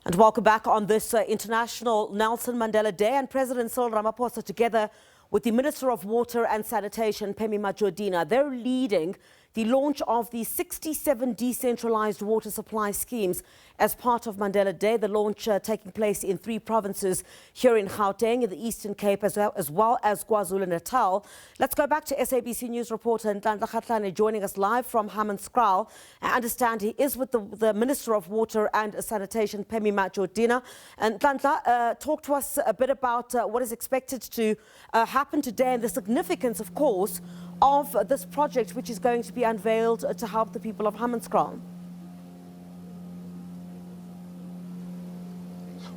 And welcome back on this International Nelson Mandela Day. And President Cyril Ramaphosa, together with the Minister of Water and Sanitation, Pemmy Majodina, they're leading the launch of the 67 decentralized water supply schemes as part of Mandela Day. The launch taking place in 3 provinces here in Gauteng, in the Eastern Cape, as well as KwaZulu-Natal. Let's go back to SABC News reporter Ntlantla Kgatlane joining us live from Hammanskraal. I understand he is with the Minister of Water and Sanitation, Pemmy Majodina. And Ntlantla, talk to us a bit about what is expected to happen today and the significance, of course, of this project, which is going to be unveiled to help the people of Hammanskraal.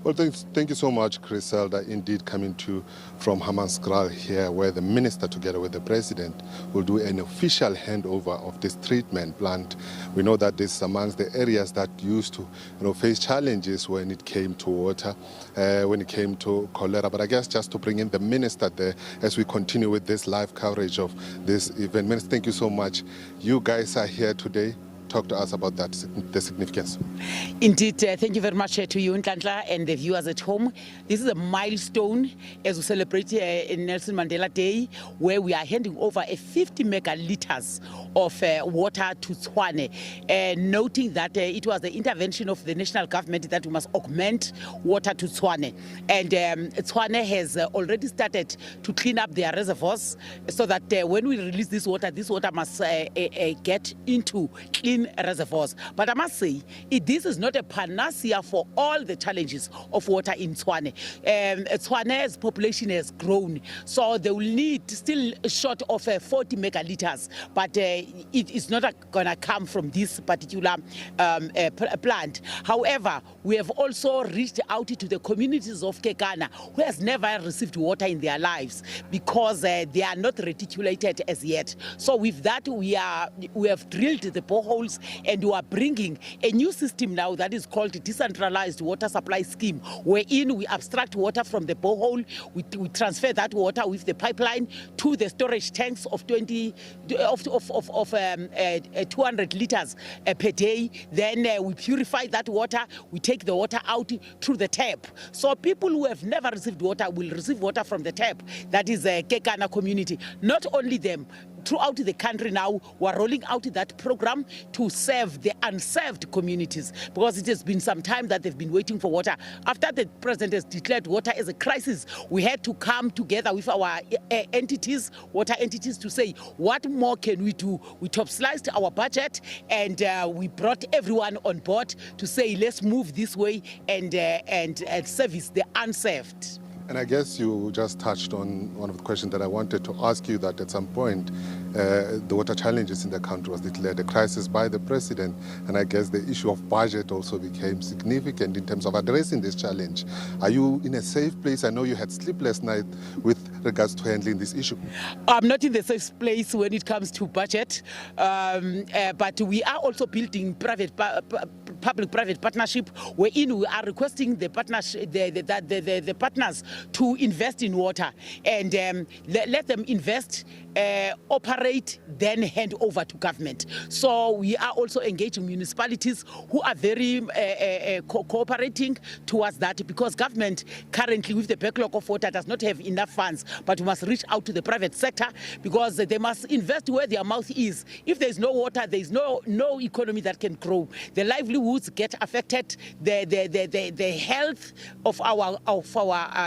Well, thank you so much, Griselda. Indeed, coming from Hammanskraal here, where the minister, together with the president, will do an official handover of this treatment plant. We know that this is amongst the areas that used to, face challenges when it came to water, when it came to cholera. But I guess just to bring in the minister there as we continue with this live coverage of this event. Minister, thank you so much. You guys are here today. Talk to us about that, the significance. Indeed, thank you very much to you, Ntlantla, and the viewers at home. This is a milestone as we celebrate Nelson Mandela Day, where we are handing over 50 megaliters of water to Tshwane, noting that it was the intervention of the national government that we must augment water to Tshwane. And Tshwane has already started to clean up their reservoirs so that when we release this water must get into clean reservoirs. But I must say, this is not a panacea for all the challenges of water in Tshwane. Tshwane's population has grown, so they will need still short of 40 megaliters, but it is not going to come from this particular plant. However, we have also reached out to the communities of Kekana, who has never received water in their lives because they are not reticulated as yet. So with that, we have drilled the boreholes, and we are bringing a new system now that is called decentralized water supply scheme, wherein we abstract water from the borehole, we transfer that water with the pipeline to the storage tanks of 200 liters per day. Then we purify that water, we take the water out through the tap. So people who have never received water will receive water from the tap. That is a Kekana community. Not only them, throughout the country now, we're rolling out that program to serve the unserved communities, because it has been some time that they've been waiting for water. After the president has declared water as a crisis, we had to come together with our entities, water entities, to say, what more can we do? We top-sliced our budget, and we brought everyone on board to say, let's move this way and service the unserved. And I guess you just touched on one of the questions that I wanted to ask you, that at some point the water challenges in the country was declared a crisis by the president, and I guess the issue of budget also became significant in terms of addressing this challenge. Are you in a safe place? I know you had sleepless nights with regards to handling this issue. I'm not in the safe place when it comes to budget, but we are also building public-private partnership, wherein we are requesting the partners to invest in water and let them invest, operate, then hand over to government. So we are also engaging municipalities who are very cooperating towards that, because government currently, with the backlog of water, does not have enough funds. But we must reach out to the private sector, because they must invest where their mouth is. If there is no water, there is no economy that can grow. The livelihoods get affected. The health of our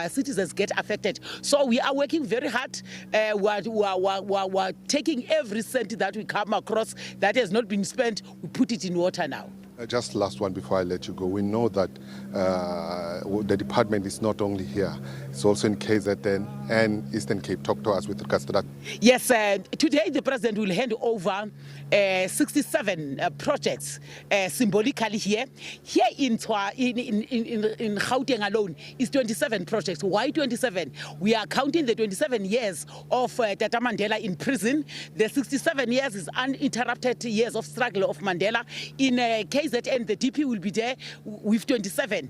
citizens get affected. So we are working very hard. We are taking every cent that we come across that has not been spent. We put it in water now. Just last one before I let you go. We know that the department is not only here, it's also in KZN and Eastern Cape. Talk to us with regards to that. Yes, today the president will hand over 67 projects symbolically here. Here in Gauteng alone is 27 projects. Why 27? We are counting the 27 years of Tata Mandela in prison. The 67 years is uninterrupted years of struggle of Mandela. In KZN, KZN and the DP will be there with 27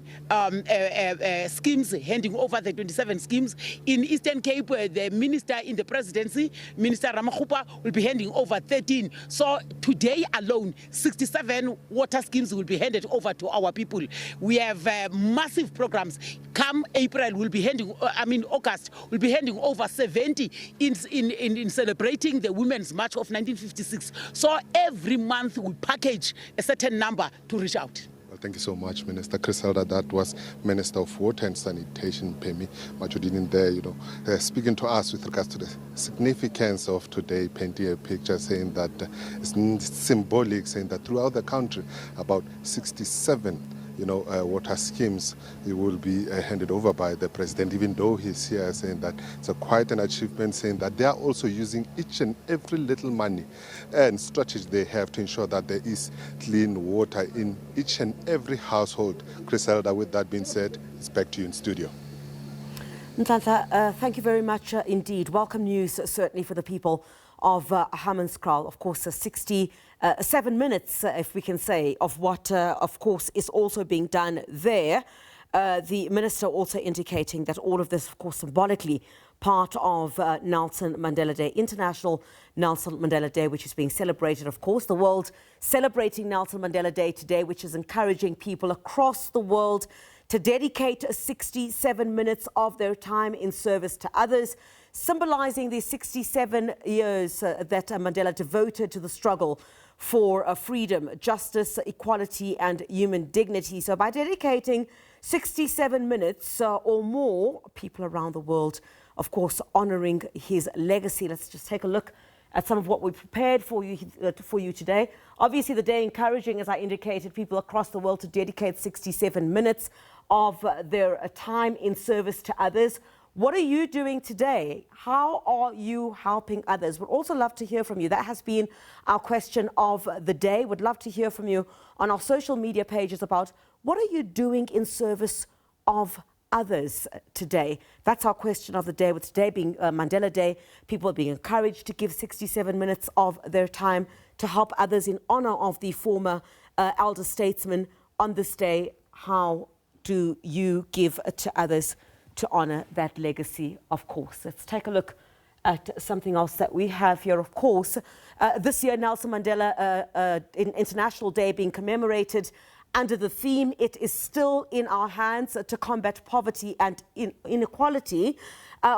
schemes, handing over the 27 schemes. In Eastern Cape, the minister in the presidency, Minister Ramaphosa, will be handing over 13. So today alone, 67 water schemes will be handed over to our people. We have massive programs. Come April, we'll be handing, August, we'll be handing over 70 in celebrating the Women's March of 1956. So every month we package a certain number to reach out. Well, thank you so much, Minister Griselda. That was Minister of Water and Sanitation, Pemmy Majodina, there, speaking to us with regards to the significance of today, painting a picture saying that it's symbolic, saying that throughout the country, about 67 water schemes will be handed over by the president, even though he's here saying that it's quite an achievement, saying that they are also using each and every little money and strategy they have to ensure that there is clean water in each and every household. Griselda, with that being said, it's back to you in studio. Ntlantla, thank you very much indeed. Welcome news, certainly, for the people of Hammanskraal. Of course, 67 minutes, if we can say, of what, of course, is also being done there. The minister also indicating that all of this, of course, symbolically part of Nelson Mandela Day, International Nelson Mandela Day, which is being celebrated, of course. The world celebrating Nelson Mandela Day today, which is encouraging people across the world to dedicate 67 minutes of their time in service to others, symbolizing the 67 years that Mandela devoted to the struggle for freedom, justice, equality and human dignity. So by dedicating 67 minutes or more, people around the world, of course, honoring his legacy. Let's just take a look at some of what we prepared for you today. Obviously, the day encouraging, as I indicated, people across the world to dedicate 67 minutes of their time in service to others. What are you doing today? How are you helping others? We'd also love to hear from you. That has been our question of the day. We'd love to hear from you on our social media pages about what are you doing in service of others today. That's our question of the day, with today being Mandela Day. People are being encouraged to give 67 minutes of their time to help others in honor of the former elder statesman. On this day, how do you give to others to honor that legacy, of course? Let's take a look at something else that we have here, of course. This year, Nelson Mandela International Day being commemorated under the theme, "It is still in our hands to combat poverty and inequality,"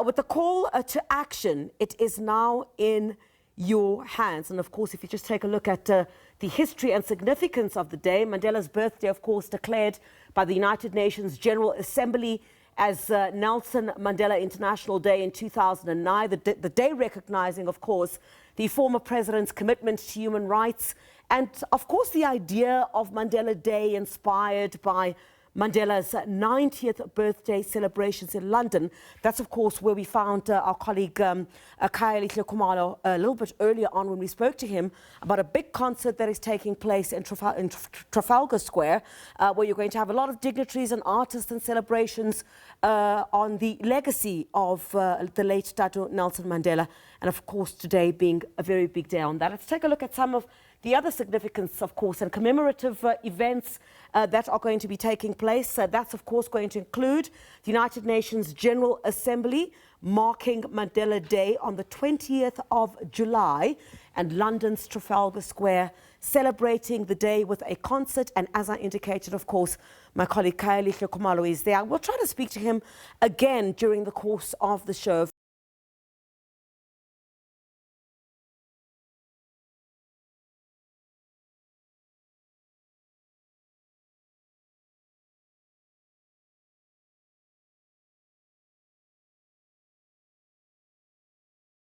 with the call to action, "It is now in your hands." And of course, if you just take a look at the history and significance of the day, Mandela's birthday, of course, declared by the United Nations General Assembly as Nelson Mandela International Day in 2009, the day recognizing, of course, the former president's commitment to human rights, and of course the idea of Mandela Day inspired by Mandela's 90th birthday celebrations in London. That's, of course, where we found our colleague Kgatlane a little bit earlier on when we spoke to him about a big concert that is taking place in Trafalgar Square, where you're going to have a lot of dignitaries and artists and celebrations on the legacy of the late Tato Nelson Mandela. And, of course, today being a very big day on that. Let's take a look at some of the other significance, of course, and commemorative events that are going to be taking place. That's, of course, going to include the United Nations General Assembly marking Mandela Day on the 20th of July, and London's Trafalgar Square celebrating the day with a concert. And as I indicated, of course, my colleague Kgatlane is there. We'll try to speak to him again during the course of the show.